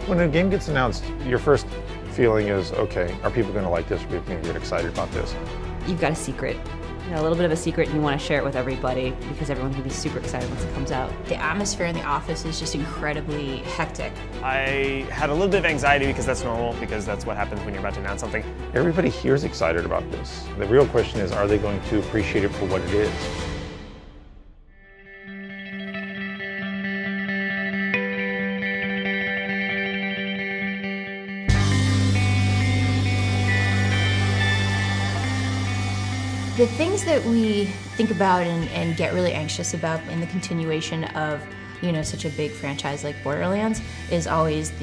When a game gets announced, your first feeling is, okay, are people going to like this? Are people going to get excited about this? You've got a secret. A little bit of a secret, and you want to share it with everybody because everyone's going to be super excited once it comes out. The atmosphere in the office is just incredibly hectic. I had a little bit of anxiety because that's normal, because that's what happens when you're about to announce something. Everybody here is excited about this. The real question is, are they going to appreciate it for what it is? The things that we think about and get really anxious about in the continuation of, such a big franchise like Borderlands is always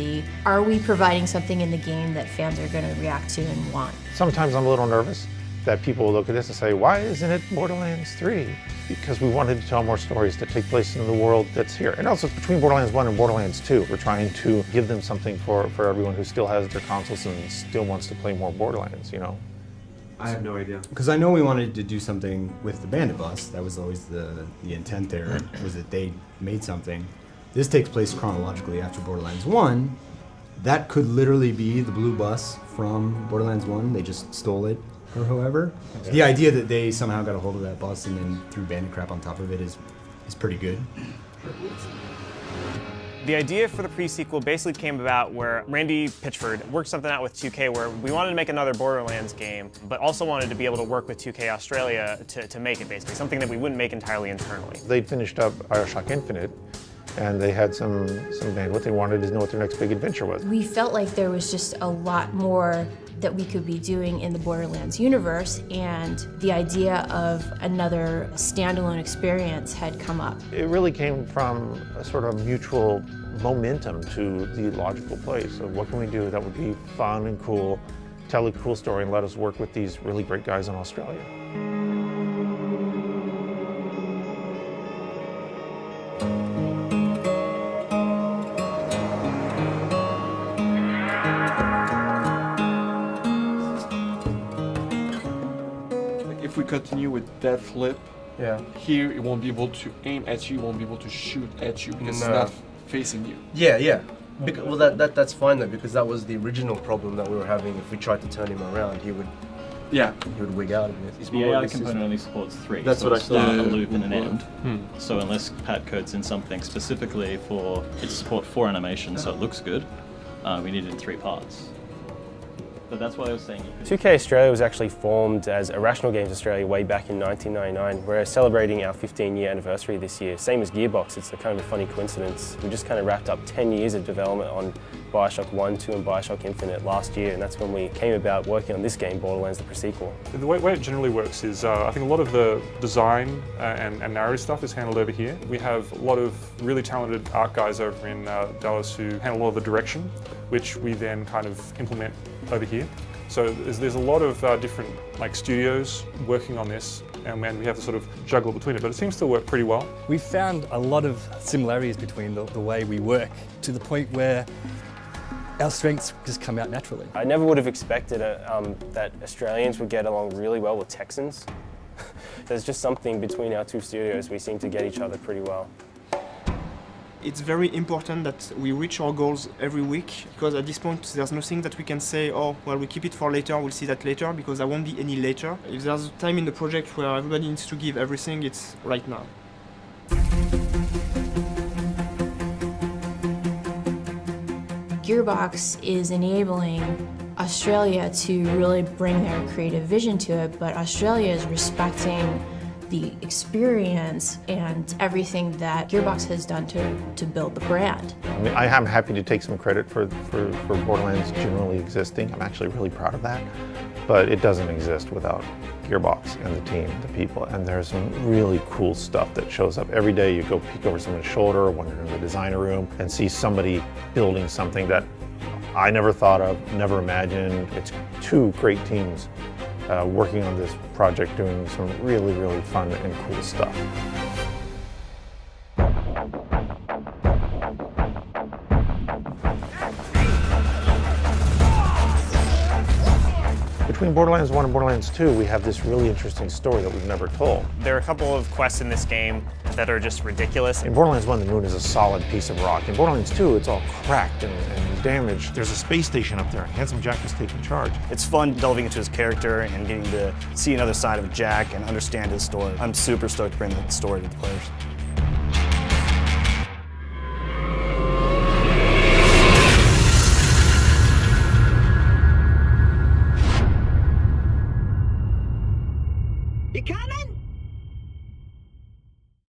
are we providing something in the game that fans are going to react to and want? Sometimes I'm a little nervous that people will look at this and say, why isn't it Borderlands 3? Because we wanted to tell more stories that take place in the world that's here. And also between Borderlands 1 and Borderlands 2, we're trying to give them something for everyone who still has their consoles and still wants to play more Borderlands, I have no idea. Because I know we wanted to do something with the Bandit Bus. That was always the intent there, was that they made something. This takes place chronologically after Borderlands 1. That could literally be the blue bus from Borderlands 1. They just stole it, or however. Okay. The idea that they somehow got a hold of that bus and then threw bandit crap on top of it is pretty good. The idea for the pre-sequel basically came about where Randy Pitchford worked something out with 2K where we wanted to make another Borderlands game, but also wanted to be able to work with 2K Australia to make it, basically, something that we wouldn't make entirely internally. They'd finished up BioShock Infinite, and they had some bandwidth. They wanted to know what their next big adventure was. We felt like there was just a lot more that we could be doing in the Borderlands universe, and the idea of another standalone experience had come up. It really came from a sort of mutual momentum to the logical place of what can we do that would be fun and cool, tell a cool story, and let us work with these really great guys in Australia. If we continue with that flip, here it won't be able to aim at you, it won't be able to shoot at you because it's not facing you. Yeah. Well, that's fine though, because that was the original problem that we were having. If we tried to turn him around, he would wig out of it. The AI component only supports 3. That's so what I thought. A loop and an end. So unless Pat codes in something specifically for its support for animation, so it looks good, we need it in 3 parts. But that's why I was saying 2K Australia was actually formed as Irrational Games Australia way back in 1999. We're celebrating our 15-year anniversary this year, same as Gearbox. It's a kind of a funny coincidence. We just kind of wrapped up 10 years of development on BioShock 1, 2 and BioShock Infinite last year, and that's when we came about working on this game, Borderlands the pre-sequel. The way it generally works is I think a lot of the design and narrative stuff is handled over here. We have a lot of really talented art guys over in Dallas who handle a lot of the direction, which we then kind of implement over here. So there's a lot of different studios working on this, and we have to sort of juggle between it, but it seems to work pretty well. We've found a lot of similarities between the way we work, to the point where our strengths just come out naturally. I never would have expected that Australians would get along really well with Texans. There's just something between our 2 studios. We seem to get each other pretty well. It's very important that we reach our goals every week, because at this point there's nothing that we can say, oh, well, we keep it for later, we'll see that later, because there won't be any later. If there's a time in the project where everybody needs to give everything, it's right now. Gearbox is enabling Australia to really bring their creative vision to it, but Australia is respecting the experience and everything that Gearbox has done to build the brand. I mean, I am happy to take some credit for Borderlands generally existing. I'm actually really proud of that, but it doesn't exist without Gearbox and the team, the people, and there's some really cool stuff that shows up every day. You go peek over someone's shoulder or wander in the designer room and see somebody building something that I never thought of, never imagined. It's 2 great teams working on this project, doing some really, really fun and cool stuff. between Borderlands 1 and Borderlands 2, we have this really interesting story that we've never told. There are a couple of quests in this game that are just ridiculous. In Borderlands 1, the moon is a solid piece of rock. In Borderlands 2, it's all cracked and damaged. There's a space station up there, and Handsome Jack is taking charge. It's fun delving into his character and getting to see another side of Jack and understand his story. I'm super stoked to bring the story to the players.